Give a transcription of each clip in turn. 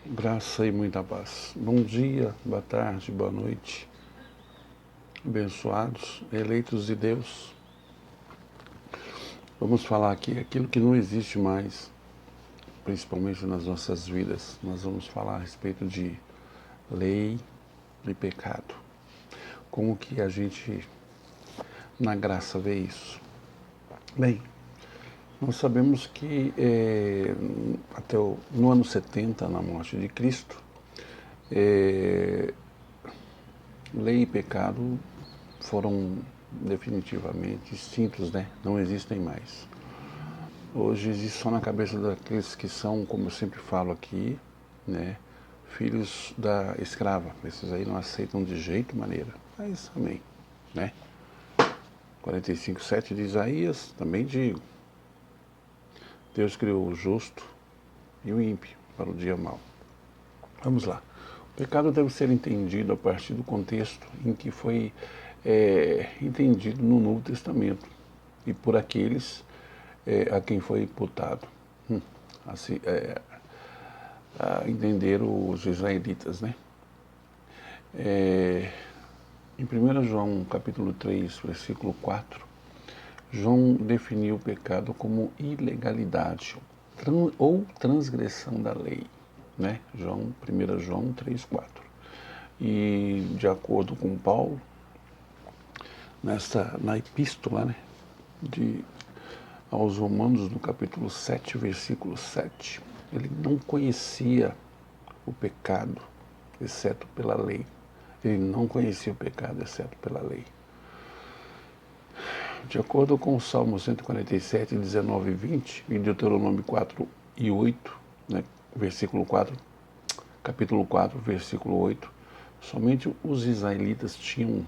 Graça e muita paz. Bom dia, boa tarde, boa noite. Abençoados, eleitos de Deus. Vamos falar aqui aquilo que não existe mais, principalmente nas nossas vidas. Nós vamos falar a respeito de lei e pecado. Como que a gente, na graça, vê isso? Bem, nós sabemos que no ano 70, na morte de Cristo, lei e pecado foram definitivamente extintos, né? Não existem mais. Hoje existe só na cabeça daqueles que são, como eu sempre falo aqui, né? Filhos da escrava. Esses aí não aceitam de jeito maneira. Mas amém, né? 45:7 de Isaías, também digo. Deus criou o justo e o ímpio para o dia mau. Vamos lá. O pecado deve ser entendido a partir do contexto em que foi entendido no Novo Testamento e por aqueles a quem foi imputado. Assim, a entender os israelitas, né? Em 1 João capítulo 3, versículo 4, João definiu o pecado como ilegalidade ou transgressão da lei, né? 1 João 3, 4. E de acordo com Paulo, na epístola, né, aos Romanos, no capítulo 7, versículo 7, ele não conhecia o pecado, exceto pela lei. Ele não conhecia o pecado, exceto pela lei. De acordo com o Salmo 147, 19 e 20, e Deuteronômio 4 e 8, né, capítulo 4, versículo 8, somente os israelitas tinham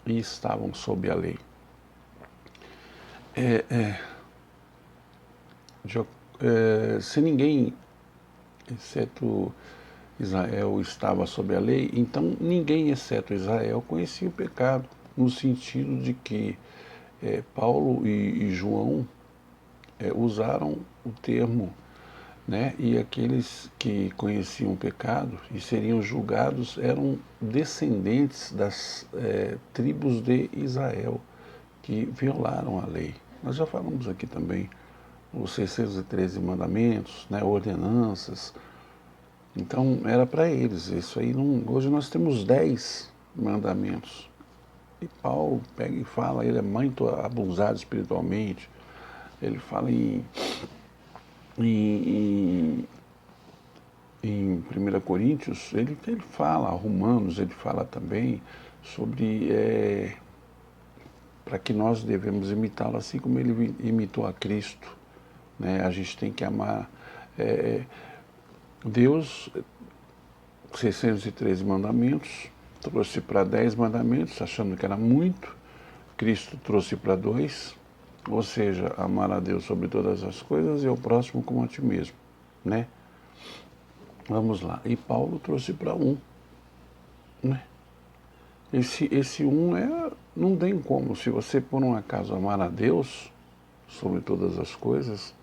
e estavam sob a lei. Se ninguém, exceto Israel, estava sob a lei, então ninguém, exceto Israel, conhecia o pecado, no sentido de que Paulo e João usaram o termo, né, e aqueles que conheciam o pecado e seriam julgados eram descendentes das tribos de Israel, que violaram a lei. Nós já falamos aqui também os 613 mandamentos, né, ordenanças. Então era para eles. Isso aí não. Hoje nós temos 10 mandamentos. E Paulo pega e fala, ele é muito abusado espiritualmente. Ele fala em 1 Coríntios, ele fala, Romanos, ele fala também sobre para que nós devemos imitá-lo assim como ele imitou a Cristo. Né? A gente tem que amar Deus, 613 mandamentos, trouxe para 10 mandamentos, achando que era muito. Cristo trouxe para 2, ou seja, amar a Deus sobre todas as coisas e ao próximo como a ti mesmo, né? Vamos lá. E Paulo trouxe para 1, né? Esse 1 não tem como. Se você por um acaso amar a Deus sobre todas as coisas,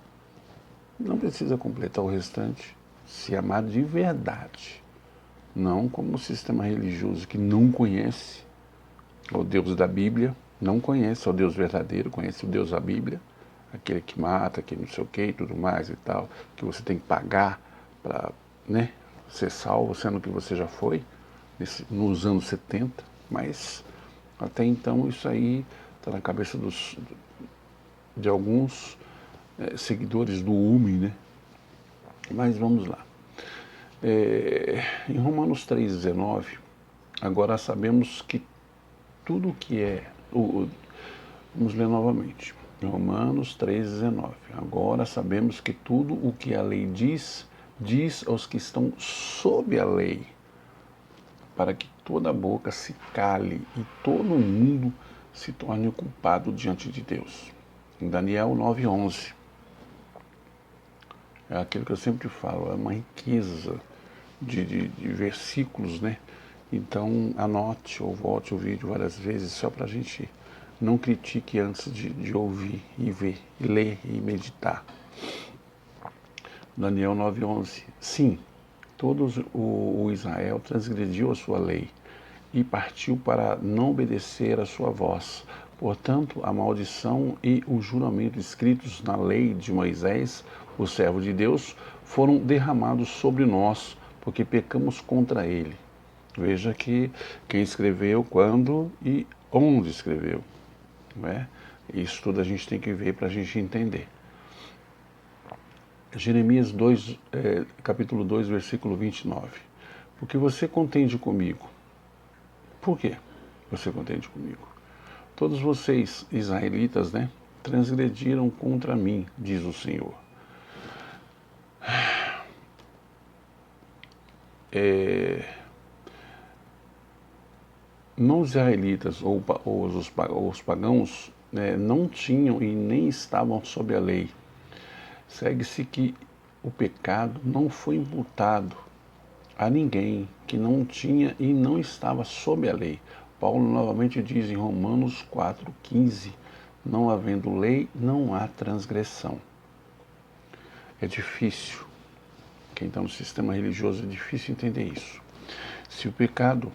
não precisa completar o restante. Se amar de verdade, não como um sistema religioso que não conhece o Deus da Bíblia, não conhece o Deus verdadeiro, conhece o Deus da Bíblia, aquele que mata, que não sei o que e tudo mais e tal, que você tem que pagar para, né, ser salvo, sendo que você já foi nos anos 70, mas até então isso aí está na cabeça de alguns seguidores do UME, né? Mas vamos lá. Em Romanos 3,19, agora sabemos que tudo que vamos ler novamente. Romanos 3,19. Agora sabemos que tudo o que a lei diz aos que estão sob a lei, para que toda boca se cale e todo mundo se torne culpado diante de Deus. Em Daniel 9,11. É aquilo que eu sempre falo, é uma riqueza de versículos, né? Então anote ou volte o vídeo várias vezes, só para a gente não critique antes de ouvir e ver, e ler e meditar. Daniel 9,11. Sim, Todos o Israel transgrediu a sua lei e partiu para não obedecer a sua voz. Portanto, a maldição e o juramento escritos na lei de Moisés, o servo de Deus, foram derramados sobre nós, porque pecamos contra ele. Veja que quem escreveu, quando e onde escreveu. Não é? Isso tudo a gente tem que ver para a gente entender. Jeremias 2, capítulo 2, versículo 29. Porque você contende comigo. Por quê você contende comigo? Todos vocês, israelitas, né, transgrediram contra mim, diz o Senhor. Não os israelitas ou os pagãos não tinham e nem estavam sob a lei. Segue-se que o pecado não foi imputado a ninguém que não tinha e não estava sob a lei. Paulo novamente diz em Romanos 4,15, não havendo lei, não há transgressão. É difícil, quem está no sistema religioso é difícil entender isso. Se o pecado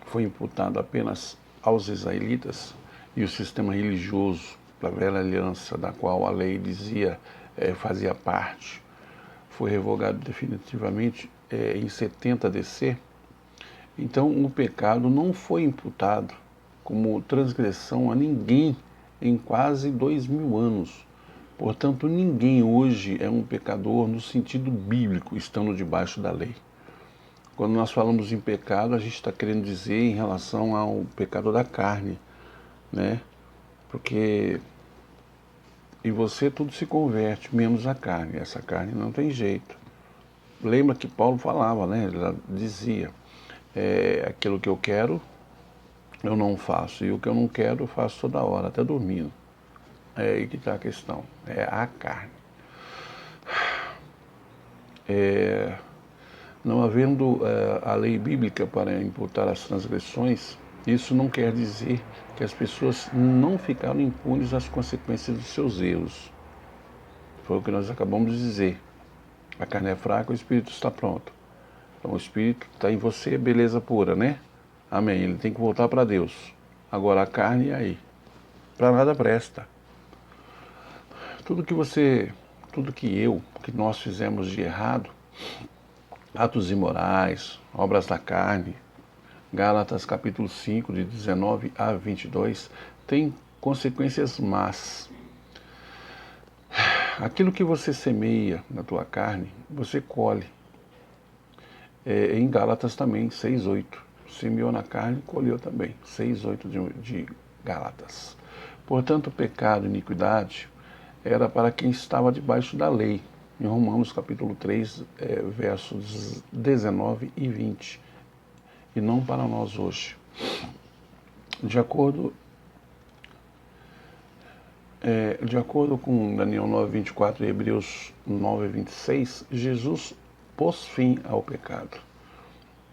foi imputado apenas aos israelitas e o sistema religioso da velha aliança, da qual a lei dizia fazia parte, foi revogado definitivamente em 70 DC, então o pecado não foi imputado como transgressão a ninguém em quase 2000 anos. Portanto, ninguém hoje é um pecador no sentido bíblico, estando debaixo da lei. Quando nós falamos em pecado, a gente está querendo dizer em relação ao pecado da carne, né? Porque em você tudo se converte, menos a carne. Essa carne não tem jeito. Lembra que Paulo falava, né? Ele dizia, aquilo que eu quero, eu não faço. E o que eu não quero, eu faço toda hora, até dormindo. É aí que está a questão. É a carne. Não havendo a lei bíblica para imputar as transgressões, isso não quer dizer que as pessoas não ficaram impunes às consequências dos seus erros. Foi o que nós acabamos de dizer. A carne é fraca, o espírito está pronto. Então o espírito está em você, beleza pura, né? Amém. Ele tem que voltar para Deus. Agora a carne, e aí? Para nada presta. Tudo que nós fizemos de errado, atos imorais, obras da carne, Gálatas capítulo 5, de 19 a 22, tem consequências más. Aquilo que você semeia na tua carne, você colhe. Em Gálatas também, 6:8. Semeou na carne, colheu também. 6:8 de Gálatas. Portanto, o pecado e iniquidade era para quem estava debaixo da lei. Em Romanos capítulo 3, versos 19 e 20. E não para nós hoje. De acordo com Daniel 9:24 e Hebreus 9:26, Jesus pôs fim ao pecado.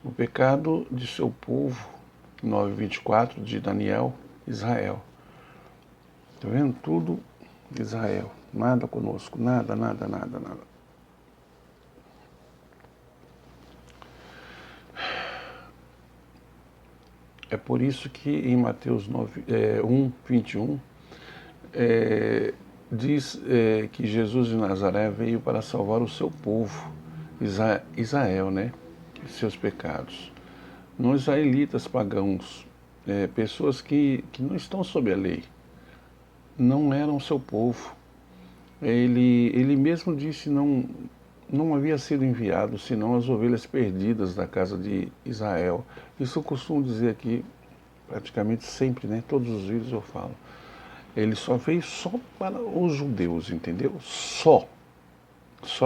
O pecado de seu povo, 9:24 de Daniel, Israel. Está vendo? Tudo Israel. Nada conosco. Nada, nada, nada, nada. É por isso que em Mateus 1:21 diz que Jesus de Nazaré veio para salvar o seu povo, Israel, né? Seus pecados. Não israelitas pagãos, pessoas que não estão sob a lei, não eram seu povo. Ele mesmo disse não havia sido enviado senão as ovelhas perdidas da casa de Israel. Isso eu costumo dizer aqui praticamente sempre, né? Todos os vídeos eu falo. Ele só veio só para os judeus, entendeu? Só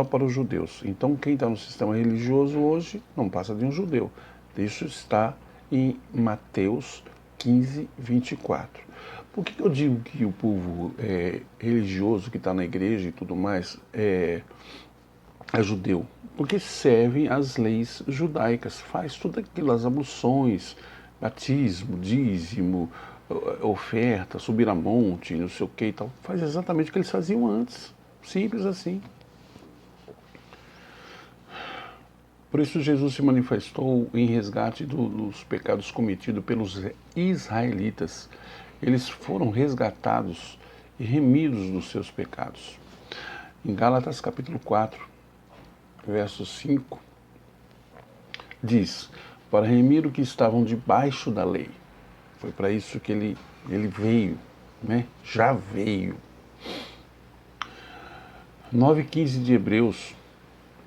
para os judeus. Então quem está no sistema religioso hoje não passa de um judeu. Isso está em Mateus 15:24. Por que eu digo que o povo religioso que está na igreja e tudo mais é judeu? Porque servem as leis judaicas, faz tudo aquilo, as abluções, batismo, dízimo, oferta, subir a monte, não sei o que e tal. Faz exatamente o que eles faziam antes. Simples assim. Por isso Jesus se manifestou em resgate dos pecados cometidos pelos israelitas. Eles foram resgatados e remidos dos seus pecados. Em Gálatas capítulo 4, verso 5, diz: para remir o que estavam debaixo da lei. Foi para isso que ele veio, né? Já veio. 9:15 de Hebreus.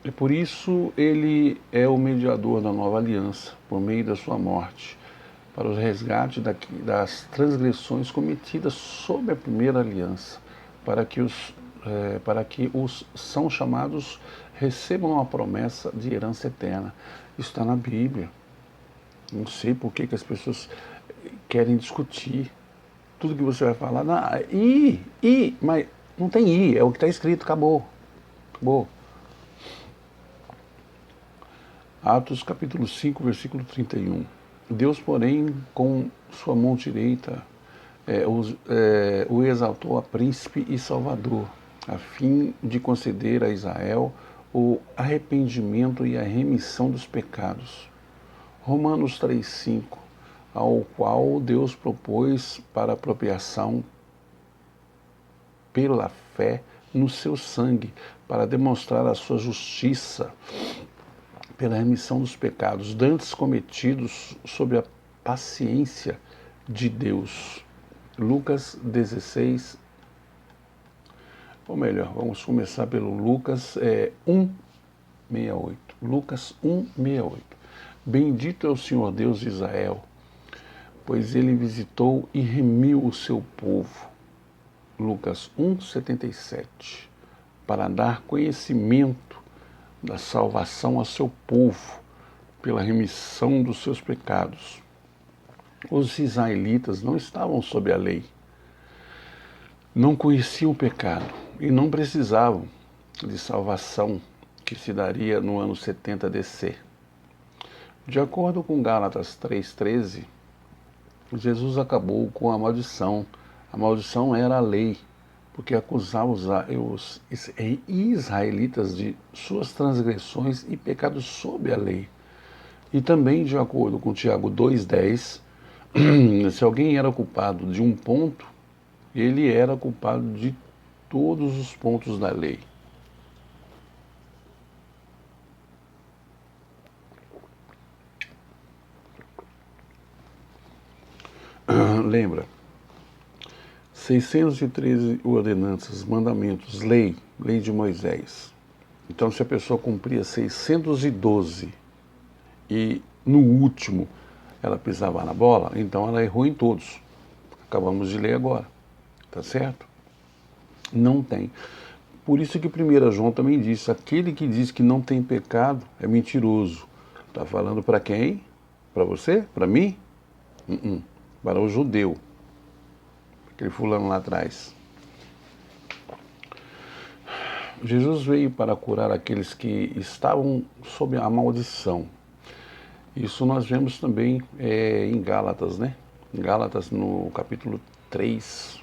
E por isso ele é o mediador da nova aliança, por meio da sua morte, para o resgate das transgressões cometidas sob a primeira aliança, para que os são chamados recebam a promessa de herança eterna. Isso está na Bíblia. Não sei por que as pessoas querem discutir. Tudo que você vai falar, não, mas não tem i, é o que está escrito, acabou. Acabou. Atos capítulo 5, versículo 31. Deus, porém, com sua mão direita, o exaltou a príncipe e salvador, a fim de conceder a Israel o arrependimento e a remissão dos pecados. Romanos 3:5, ao qual Deus propôs para apropriação pela fé no seu sangue, para demonstrar a sua justiça, pela remissão dos pecados dantes cometidos sob a paciência de Deus. Lucas 16, ou melhor, vamos começar pelo Lucas 1:68. Lucas 1:68. Bendito é o Senhor Deus de Israel, pois ele visitou e remiu o seu povo. Lucas 1:77. Para dar conhecimento da salvação a seu povo, pela remissão dos seus pecados. Os israelitas não estavam sob a lei, não conheciam o pecado e não precisavam de salvação que se daria no ano 70 DC. De acordo com Gálatas 3:13, Jesus acabou com a maldição. A maldição era a lei, porque acusava os israelitas de suas transgressões e pecados sob a lei. E também, de acordo com Tiago 2:10, se alguém era culpado de um ponto, ele era culpado de todos os pontos da lei. Lembra? 613 ordenanças, mandamentos, lei de Moisés. Então, se a pessoa cumpria 612 e no último ela pisava na bola, então ela errou em todos. Acabamos de ler agora, tá certo? Não tem. Por isso que 1 João também disse, aquele que diz que não tem pecado é mentiroso. Tá falando para quem? Para você? Para mim? Para o judeu. Aquele fulano lá atrás. Jesus veio para curar aqueles que estavam sob a maldição. Isso nós vemos também em Gálatas, né? Em Gálatas, no capítulo 3.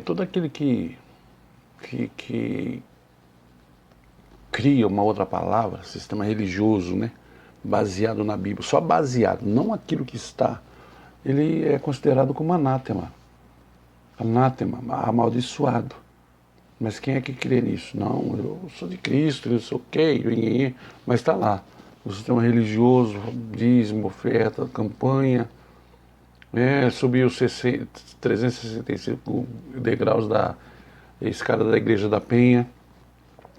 Todo aquele que cria uma outra palavra, sistema religioso, né? Baseado na Bíblia, só baseado, não aquilo que está, ele é considerado como anátema. Anátema, amaldiçoado. Mas quem é que crê nisso? Não, eu sou de Cristo, eu sou ok, mas está lá. O sistema religioso, dízimo, oferta, campanha, subir os 365 degraus da escada da Igreja da Penha,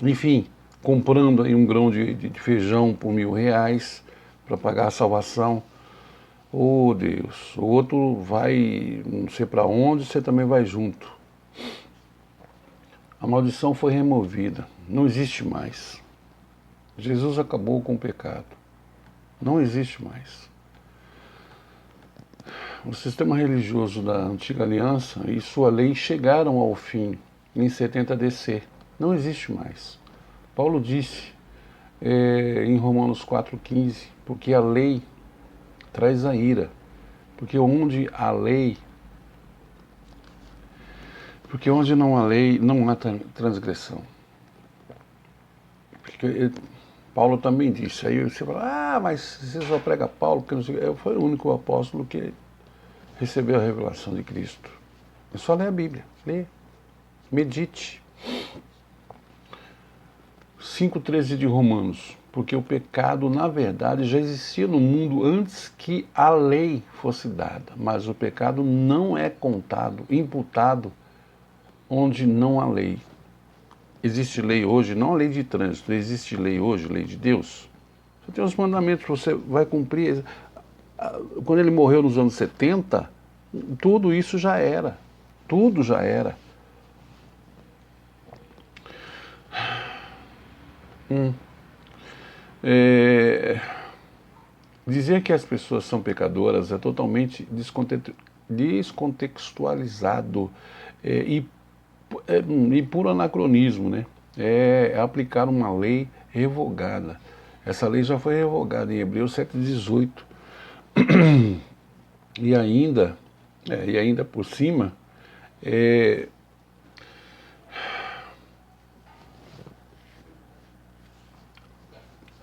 enfim, comprando aí um grão de feijão por R$1.000 para pagar a salvação. Oh Deus, o outro vai não sei para onde, você também vai junto. A maldição foi removida, não existe mais. Jesus acabou com o pecado, não existe mais. O sistema religioso da antiga aliança e sua lei chegaram ao fim em 70 DC, não existe mais. Paulo disse em Romanos 4:15, porque a lei traz a ira, porque onde não há lei, não há transgressão. Porque Paulo também disse. Aí você fala, mas você só prega Paulo, porque não sei o quê. Eu fui o único apóstolo que recebeu a revelação de Cristo. É só ler a Bíblia, lê, medite. 5,13 de Romanos. Porque o pecado, na verdade, já existia no mundo antes que a lei fosse dada. Mas o pecado não é contado, imputado, onde não há lei. Existe lei hoje, não a lei de trânsito, existe lei hoje, lei de Deus. Você tem os mandamentos, você vai cumprir. Quando ele morreu nos anos 70, tudo isso já era. Tudo já era. Dizer que as pessoas são pecadoras é totalmente descontextualizado e puro anacronismo, né? É aplicar uma lei revogada. Essa lei já foi revogada em Hebreus 7,18. E ainda por cima,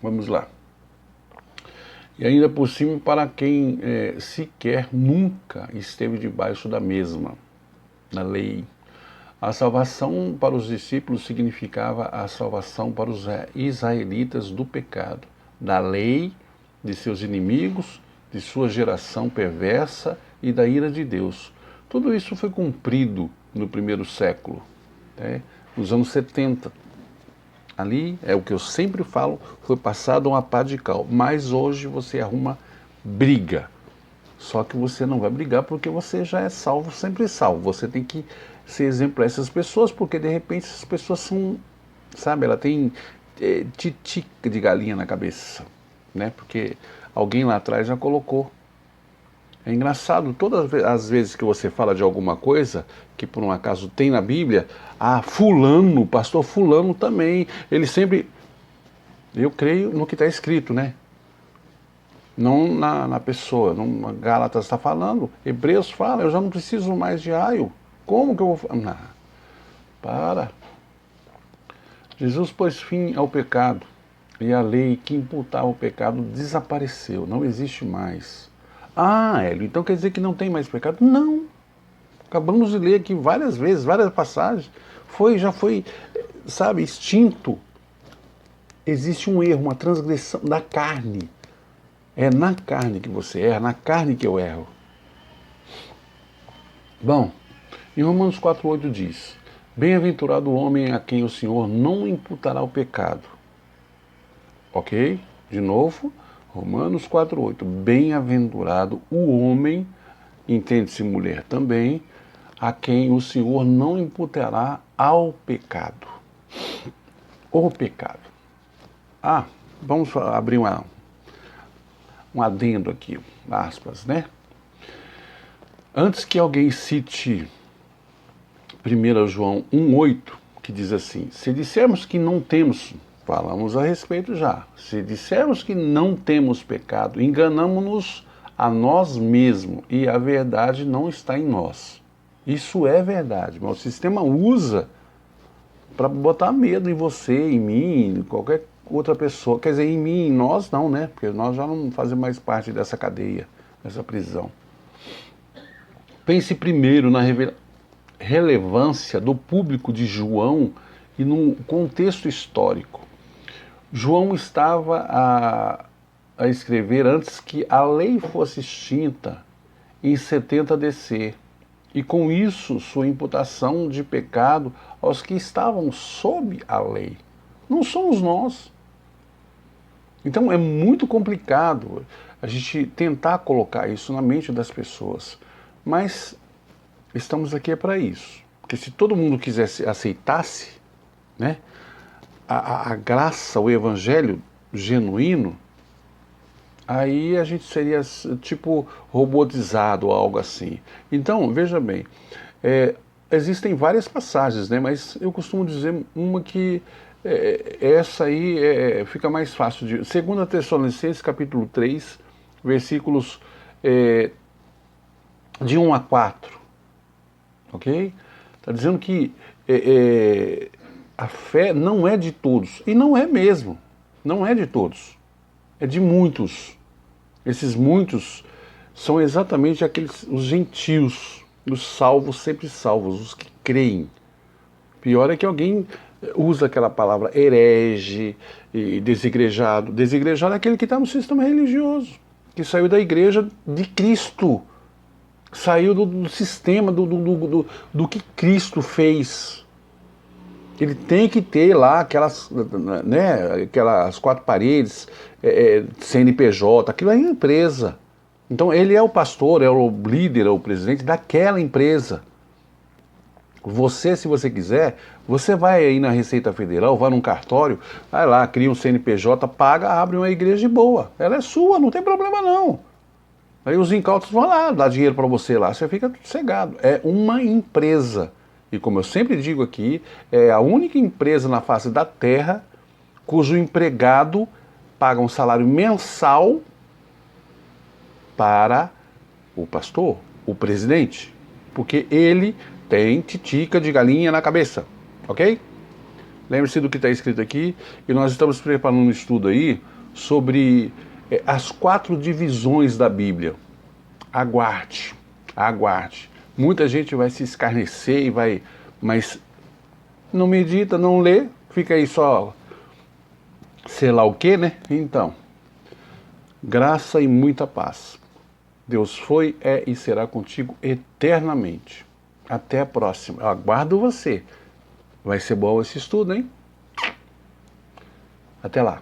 vamos lá. E ainda por cima para quem sequer nunca esteve debaixo da mesma, da lei. A salvação para os discípulos significava a salvação para os israelitas do pecado, da lei, de seus inimigos, de sua geração perversa e da ira de Deus. Tudo isso foi cumprido no primeiro século, nos anos 70. Ali, é o que eu sempre falo, foi passado uma pá de cal. Mas hoje você arruma briga. Só que você não vai brigar porque você já é salvo, sempre salvo. Você tem que ser exemplo para essas pessoas, porque de repente essas pessoas são, sabe, ela tem titica de galinha na cabeça, né? Porque alguém lá atrás já colocou. É engraçado, todas as vezes que você fala de alguma coisa, que por um acaso tem na Bíblia, fulano, pastor fulano também, ele sempre, eu creio no que está escrito, né? Não na pessoa, não, Gálatas está falando, Hebreus fala, eu já não preciso mais de aio, como que eu vou... Não, para. Jesus pôs fim ao pecado, e a lei que imputava o pecado desapareceu, não existe mais. Hélio, então quer dizer que não tem mais pecado? Não. Acabamos de ler aqui várias vezes, várias passagens. Já foi, sabe, extinto. Existe um erro, uma transgressão da carne. É na carne que você erra, na carne que eu erro. Bom, em Romanos 4,8 diz: Bem-aventurado o homem a quem o Senhor não imputará o pecado. Ok? De novo, Romanos 4,8. Bem-aventurado o homem, entende-se mulher também, a quem o Senhor não imputará ao pecado. O pecado. Vamos abrir um adendo aqui, aspas, né? Antes que alguém cite 1 João 1,8, que diz assim: se dissermos que não temos, falamos a respeito já, se dissermos que não temos pecado, enganamo-nos a nós mesmos e a verdade não está em nós. Isso é verdade, mas o sistema usa para botar medo em você, em mim, em qualquer outra pessoa. Quer dizer, em mim, em nós não, né? Porque nós já não fazemos mais parte dessa cadeia, dessa prisão. Pense primeiro na relevância do público de João e no contexto histórico. João estava a escrever antes que a lei fosse extinta em 70 DC. E com isso, sua imputação de pecado aos que estavam sob a lei. Não somos nós. Então é muito complicado a gente tentar colocar isso na mente das pessoas. Mas estamos aqui para isso. Porque se todo mundo quisesse, aceitasse, né, a graça, o evangelho genuíno, aí a gente seria tipo robotizado ou algo assim. Então, veja bem, existem várias passagens, né, mas eu costumo dizer uma que essa aí fica mais fácil de... 2 Tessalonicenses capítulo 3, versículos de 1 a 4, ok? Está dizendo que a fé não é de todos, e não é mesmo. Não é de todos, é de muitos. Esses muitos são exatamente aqueles, os gentios, os salvos, sempre salvos, os que creem. Pior é que alguém usa aquela palavra herege e desigrejado. Desigrejado é aquele que está no sistema religioso, que saiu da igreja de Cristo, saiu do sistema, do que Cristo fez. Ele tem que ter lá aquelas, né, aquelas quatro paredes, CNPJ, aquilo é empresa. Então ele é o pastor, é o líder, é o presidente daquela empresa. Você, se você quiser, você vai aí na Receita Federal, vai num cartório, vai lá, cria um CNPJ, paga, abre uma igreja de boa. Ela é sua, não tem problema não. Aí os incautos vão lá, dar dinheiro para você lá, você fica sossegado. É uma empresa. E como eu sempre digo aqui, é a única empresa na face da terra cujo empregado paga um salário mensal para o pastor, o presidente. Porque ele tem titica de galinha na cabeça, ok? Lembre-se do que está escrito aqui, e nós estamos preparando um estudo aí sobre as 4 divisões da Bíblia. Aguarde, aguarde. Muita gente vai se escarnecer e vai, mas não medita, não lê, fica aí só sei lá o que, né? Então, graça e muita paz. Deus foi, é e será contigo eternamente. Até a próxima. Eu aguardo você. Vai ser bom esse estudo, hein? Até lá.